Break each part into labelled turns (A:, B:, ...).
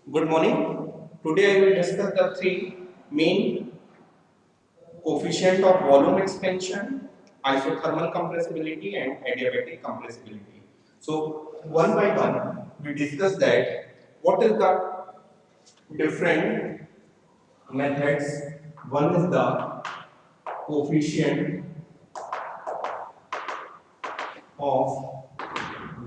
A: Good morning. Today I will discuss the three main coefficient of volume expansion, isothermal compressibility and adiabatic compressibility. So one by one we discuss that what is the different methods. One is the coefficient of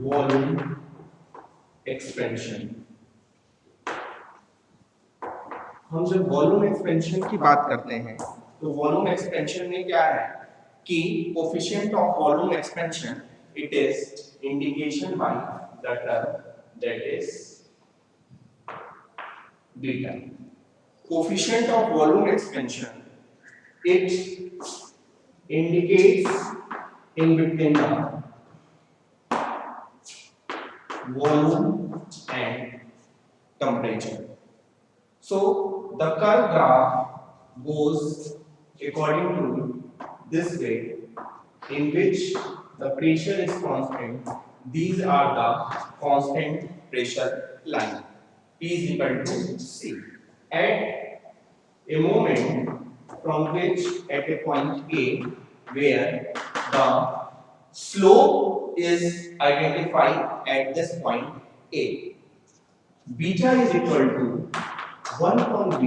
A: volume expansion. हम जब volume expansion की बात करते हैं तो volume expansion में क्या है कि coefficient of volume expansion it is indication by the term that is beta coefficient of volume expansion it indicates in between the volume and temperature. So the curve graph goes according to this way, in which the pressure is constant. These are the constant pressure line. P is equal to C. At a moment from which at a point A where the slope is identified at this point A, beta is equal to 1 upon V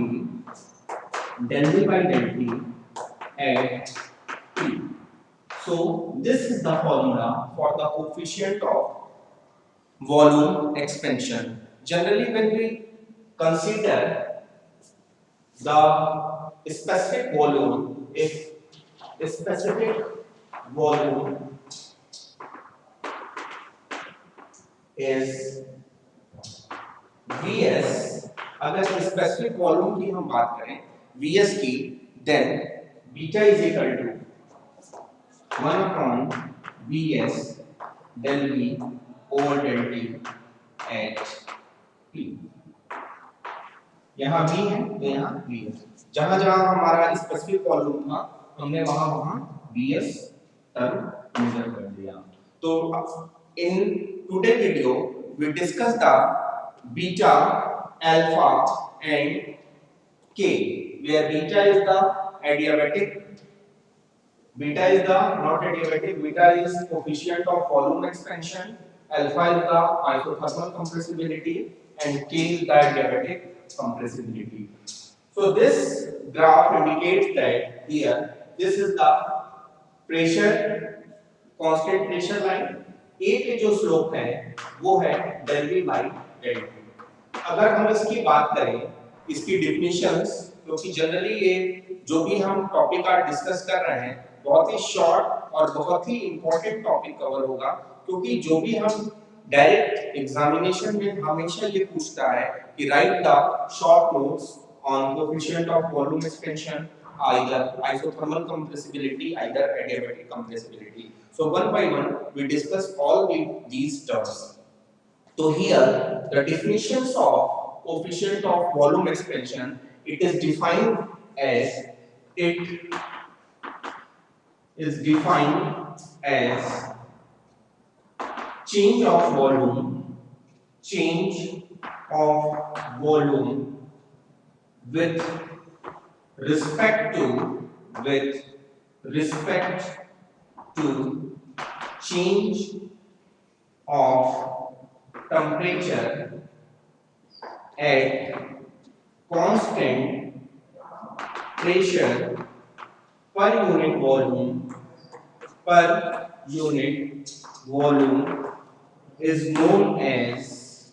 A: del V by del T at T. So this is the formula for the coefficient of volume expansion. Generally when we consider the specific volume, if a specific volume is Vs, अगर specific volume की हम बात करें Vs की, then beta is equal to 1 upon Vs del V over del T at P. यहाँ V है तो यहाँ V है, जहां जहां हमारा स्पेसिफिक वॉल्यूम था हमने वहां वहां Vs टर्म मेजर कर दिया. तो in today video we discuss the beta, alpha and k, where beta is the adiabatic, beta is the not adiabatic, beta is coefficient of volume expansion, alpha is the isothermal compressibility and k is the adiabatic compressibility. So this graph indicates that here this is the pressure, constant pressure line. A के जो slope है वो है del V by del T. अगर हम इसकी बात करें, इसकी डिफिनेशंस, क्योंकि जनरली ये जो भी हम टॉपिक आज डिस्कस कर रहे हैं बहुत ही शॉर्ट और बहुत ही इंपॉर्टेंट टॉपिक कवर होगा, क्योंकि जो भी हम डायरेक्ट एग्जामिनेशन में हमेशा ये पूछता है कि right the short notes on coefficient of volume expansion, either isothermal compressibility, either adiabatic compressibility. So one by one we discuss all these terms. So here the definitions of coefficient of volume expansion, it is defined as change of volume with respect to change of temperature at constant pressure per unit volume is known as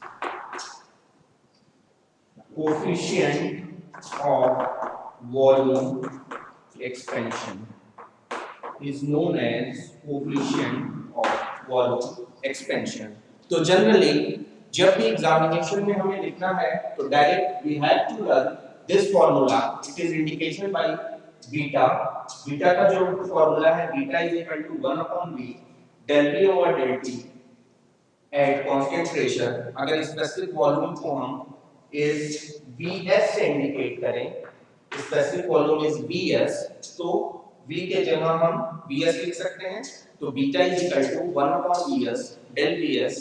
A: coefficient of volume expansion, is known as coefficient of volume expansion. तो generally जब भी examination में हमें लिखना है तो direct we have to learn this formula. It is indication by beta. Beta का जो फार्मूला है, beta is equal to 1 upon v del v over del t at constant pressure. अगर स्पेसिफिक वॉल्यूम को हम इज Vs से indicate करें, specific volume is Vs, तो V के जगह हम Vs लिख सकते हैं. तो beta is equal to 1 upon Vs del Vs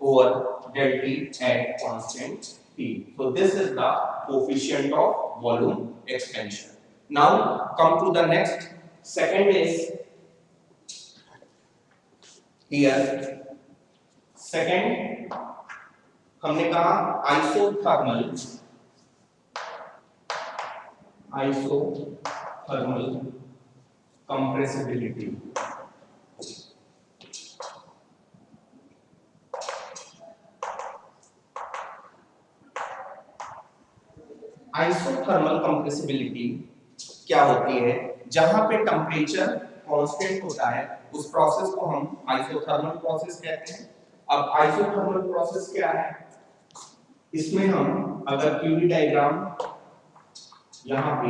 A: over del T at constant P. So this is the coefficient of volume expansion. Now come to the next. Second is here. Second हमने कहा isothermal compressibility. Isothermal compressibility क्या होती है? जहां पे temperature constant होता है उस प्रोसेस को हम आइसोथर्मल प्रोसेस कहते हैं. अब आइसोथर्मल प्रोसेस क्या है? इसमें हम अगर क्यूबी डायग्राम यहाँ पे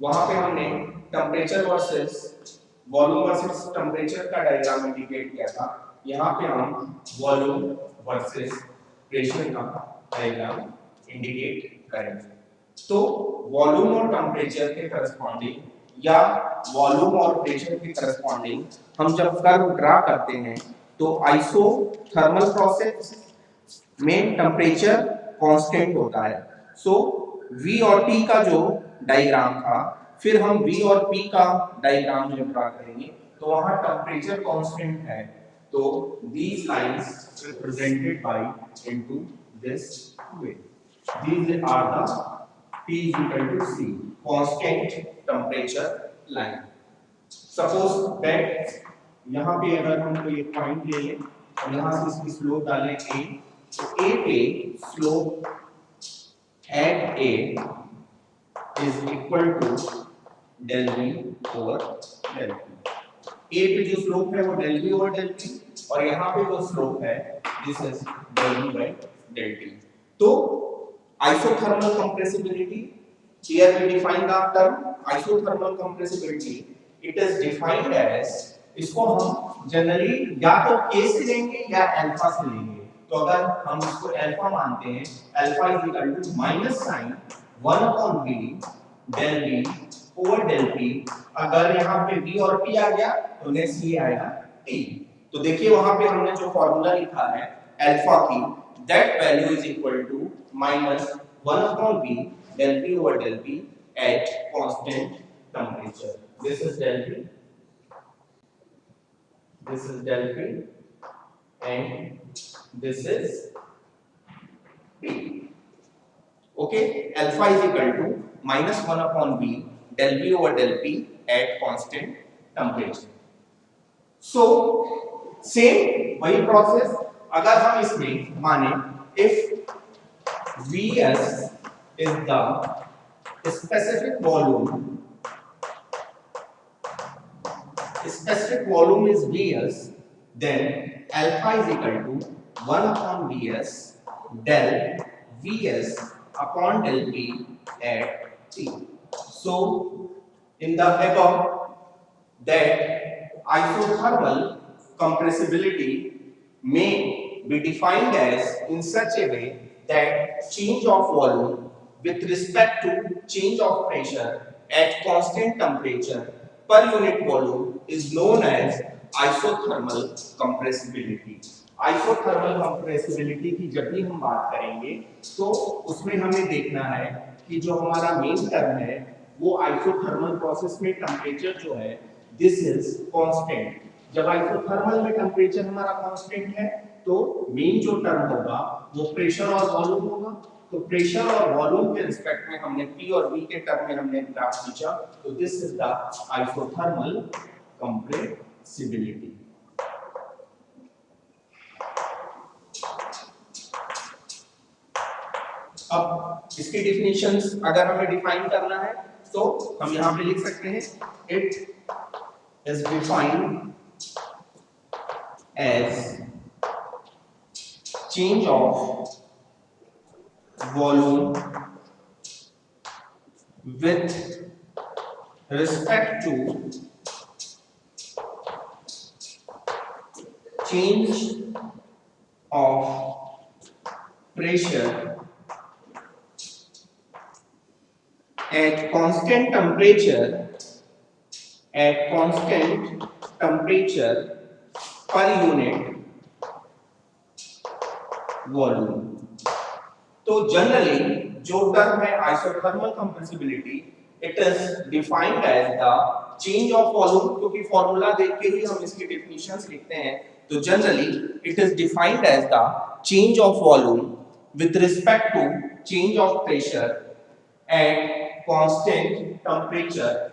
A: वहां पे हमने temperature versus volume versus temperature का डायग्राम इंडिकेट किया था. यहाँ पे हम वॉल्यूम वर्सेस प्रेशर का डायग्राम इंडिकेट करेंगे. तो वॉल्यूम और टेम्परेचर के करस्पॉन्डिंग या वॉल्यूम और प्रेशर के करस्पॉन्डिंग हम जब कर्व ड्रा करते हैं तो आइसोथर्मल प्रोसेस में टेम्परेचर कांस्टेंट होता है. सो V और T का जो डायग्राम था, फिर हम V और P का डायग्राम जब ड्रा करेंगे तो वहां टेम्परेचर कांस्टेंट है. तो these lines represented by into this way. These are the T is equal to C, constant temperature line. Suppose that यहाँ पे अगर हम कोई एक पॉइंट ले लें और यहाँ से इसकी स्लोप डालें A, तो A पे slope at A is equal to del V over del P. A पे जो स्लोप है वो del V over del P और यहाँ पे जो स्लोप है this is del V by del T. तो isothermal compressibility, here we define the term isothermal compressibility. It is defined as, इसको हम जनरली या तो K से लेंगे या अल्फा से लेंगे. तो अगर हम इसको अल्फा मानते हैं, alpha is equal to minus sign 1 upon V del V over del P. अगर यहाँ पे V और P आ गया तो नेक्स्ट ये आएगा T. तो देखिए वहां पे हमने जो फॉर्मूला लिखा है अल्फा की, that value is equal to minus 1 upon V del P over del P at constant temperature. This is del P, this is del P, and this is P. Okay, alpha is equal to minus 1 upon V del V over del P at constant temperature. So same वही process अगर हम इसमें माने if Vs is the specific volume is Vs, then alpha is equal to 1 upon Vs del Vs upon del P at T. So in the above, that isothermal compressibility may be defined as in such a way that change of volume with respect to change of pressure at constant temperature per unit volume is known as isothermal compressibility. Isothermal compressibility की जब भी हम बात करेंगे तो उसमें हमें देखना है कि जो हमारा मेन टर्म है वो आइसोथर्मल प्रोसेस में टेम्परेचर जो है दिस इज कांस्टेंट. जब आइसोथर्मल में टेम्परेचर हमारा कांस्टेंट है तो मेन जो टर्म होगा वो प्रेशर और वॉल्यूम होगा. तो प्रेशर और वॉल्यूम के रिस्पेक्ट में हमने P और V के टर्म में हमने ग्राफ खींचा. तो this is the isothermal compressibility. अब इसकी डिफिनेशंस अगर हमें डिफाइन करना है तो हम यहां पे लिख सकते हैं it is defined as change of volume with respect to change of pressure at constant temperature per unit volume. तो जनरली जो टर्म है isothermal compressibility, it is defined as the change of volume, क्योंकि formula देख के ही हम इसकी definitions लिखते हैं। तो generally it is defined as the change of volume with respect to change of pressure at constant temperature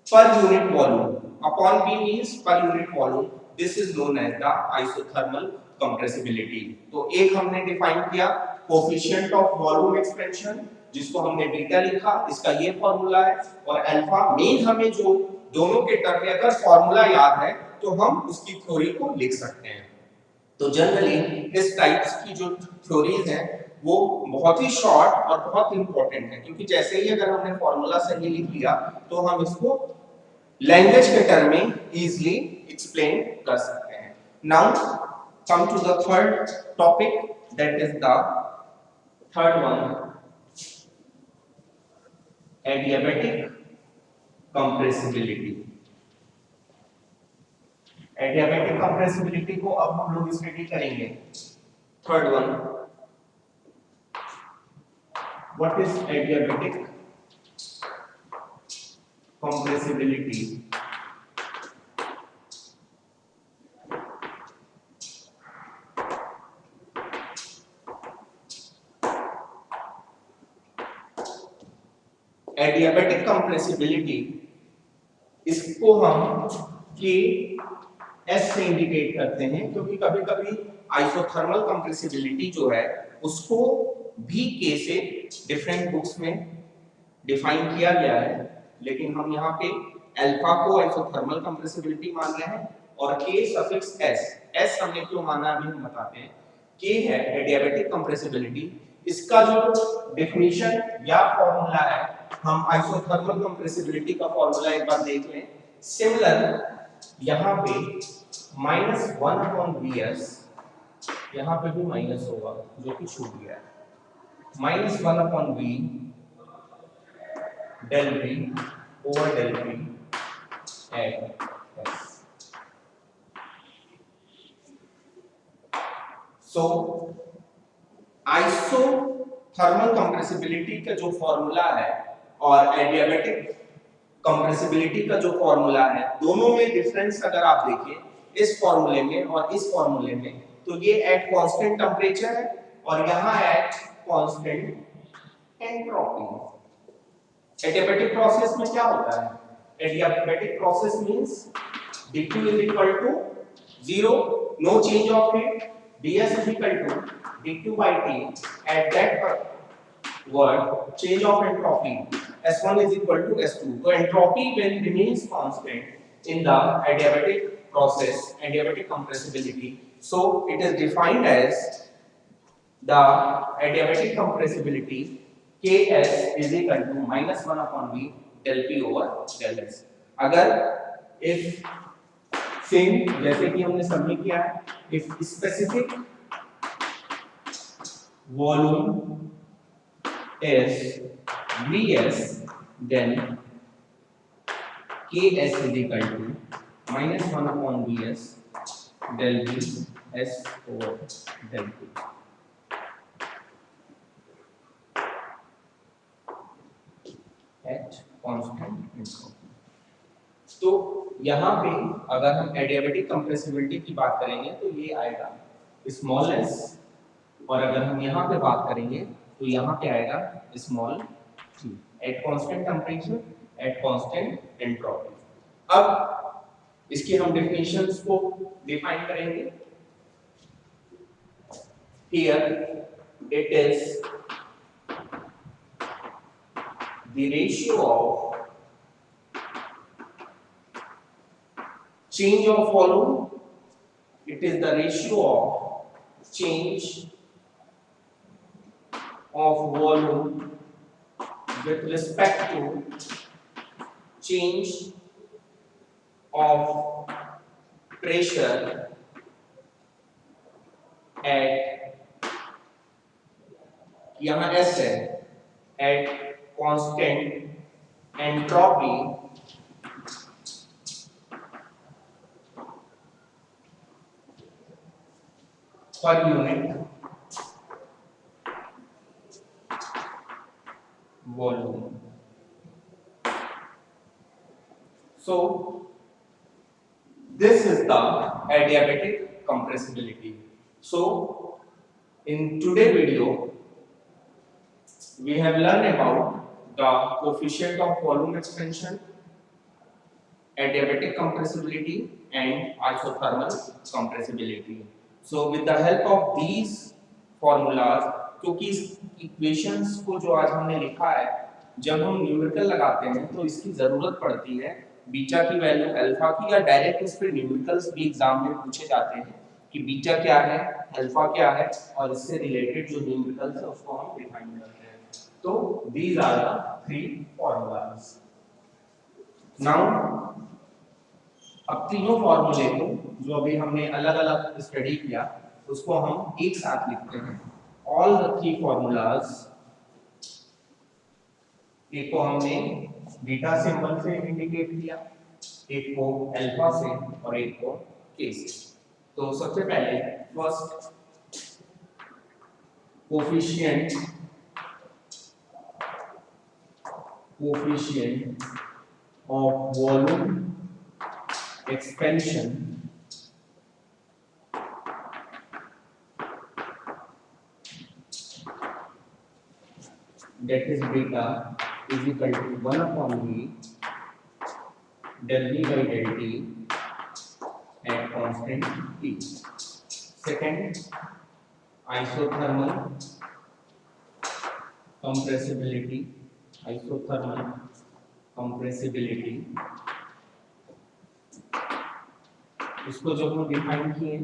A: per unit volume. Upon B means per unit volume. This is known as the isothermal compressibility. तो एक हमने define किया coefficient of volume expansion, जिसको हमने beta लिखा, इसका ये formula है। और अल्फा मेन हमें जो दोनों के टर्म में अगर फॉर्मूला याद है तो हम उसकी थ्योरी को लिख सकते हैं। तो जनरली इस टाइप्स की जो थ्योरीज हैं वो बहुत ही शॉर्ट और बहुत इंपॉर्टेंट है, क्योंकि जैसे ही अगर हमने फॉर्मूला सही लिख लिया तो हम इसको लैंग्वेज के टर्म में इजीली एक्सप्लेन कर सकते हैं। Now come to the third topic, that is the third one, adiabatic compressibility. Adiabatic compressibility को अब हम लोग स्टडी करेंगे। Third one, what is adiabatic compressibility? Adiabatic compressibility, इसको हम के एस से इंडिकेट करते हैं, क्योंकि कभी कभी आइसोथर्मल कंप्रेसिबिलिटी जो है उसको भी के से डिफरेंट बुक्स में डिफाइन किया गया है, लेकिन हम यहाँ पे अल्फा को आइसोथर्मल कंप्रेसिबिलिटी मान रहे हैं और के सफिक्स एस, एस हमने क्यों माना अभी हम बताते हैं। के है एडियाबैटिक कंप्रेसिबिलिटी, इसका जो डेफिनेशन या फॉर्मूला है, हम आइसोथर्मल कंप्रेसिबिलिटी का फॉर्मूला एक बार देख लें। सिमिलर यहाँ पे -1/Vs, यहाँ पे भी माइनस होगा जो कि छूट गया है, -1/V del V over del P at S. So isothermal compressibility का जो फॉर्मूला है और एडियाबैटिक कंप्रेसिबिलिटी का जो फॉर्मूला है, दोनों में डिफरेंस अगर आप देखें इस फॉर्मूले में और इस फॉर्मूले में, तो ये एट कांस्टेंट टेंपरेचर है और यहाँ at constant entropy. Adiabatic process में क्या होता है? Adiabatic process means dq is equal to 0, no change of heat, ds is equal to dq by t at that word change of entropy, s1 is equal to s2. So entropy when remains constant in the adiabatic process, adiabatic compressibility, so it is defined as the adiabatic compressibility Ks is equal to -1/V del P over del S. अगर if same जैसे कि हमने submit किया है, if specific volume is Vs, then Ks is equal to -1/Vs del V S over del P. At constant entropy. तो यहाँ पे अगर हम एडियाबैटिक कंप्रेसिबिलिटी की बात करेंगे तो ये आएगा स्मॉल एस, और अगर हम यहाँ पे बात करेंगे तो यहाँ पे आएगा small T eight constant temperature at constant entropy. अब इसकी हम डेफिनेशंस को डिफाइन करेंगे। Here it is the ratio of change of volume, it is the ratio of change of volume with respect to change of pressure at, यहाँ S है, at constant entropy per unit volume. So this is the adiabatic compressibility. So in today's video we have learned about the coefficient of volume expansion, adiabatic compressibility and isothermal compressibility. So with the help of these formulas, क्योंकि इस equations को जो आज हमने लिखा है जब हम न्यूमेरिकल लगाते हैं तो इसकी जरूरत पड़ती है बीटा की वैल्यू अल्फा की, या डायरेक्ट इस पे न्यूमेरिकल्स भी एग्जाम में पूछे जाते हैं कि बीटा क्या है, अल्फा क्या है, और इससे रिलेटेड जो न्यूमेरिकल्स है उसको हम डिफाइन करते हैं. तो these are the three formulas. Now अब तीनों फॉर्मूले को जो अभी हमने अलग अलग स्टडी किया उसको हम एक साथ लिखते हैं. ऑल द थ्री फॉर्मूलाज, एक को हमने बीटा सिंबल से इंडिकेट किया, एक को अल्फा से और एक को के से. तो सबसे पहले first coefficient of volume expansion that is beta is equal to 1 upon v del v by del t at constant t. Second, isothermal compressibility. इसको जब हम डिफाइन किए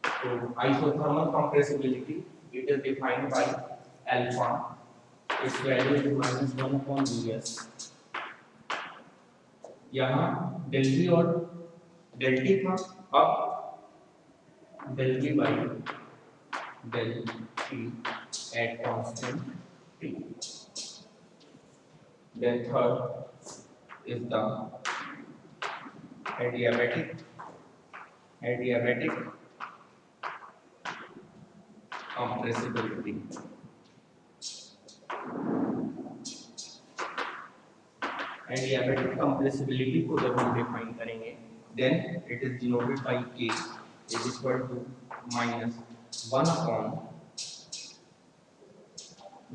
A: तो isothermal compressibility it is defined by alpha, its value is minus 1 upon vs. यहाँ del v और del t था, अब del v by del t at constant t. Then third is the adiabatic compressibility. Adiabatic compressibility को जब हम define करेंगे then it is denoted by k is equal to minus 1 upon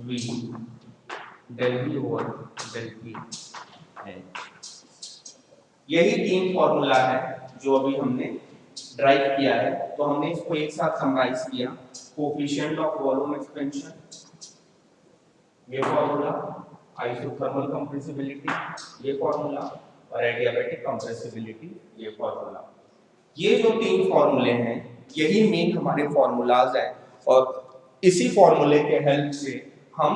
A: v del v over del p है. यही तीन formula है जो अभी हमने ड्राइव किया है. तो हमने इसको एक साथ समराइज किया. कोफिशिएंट ऑफ वॉल्यूम एक्सपेंशन ये फॉर्मूला, आइसोथर्मल कंप्रेसिबिलिटी ये फॉर्मूला और एडियाबैटिक कंप्रेसिबिलिटी ये फॉर्मूला. ये जो तीन फॉर्मूले हैं यही मेन हमारे फॉर्मूलाज हैं और इसी फॉर्मूले के हेल्प से हम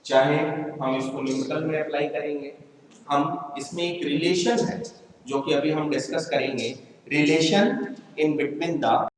A: चाहे हम इसको न्यूमेरिकल में अप्लाई करेंगे, हम इसमें एक रिलेशन है जो कि अभी हम डिस्कस करेंगे, रिलेशन इन बिटवीन द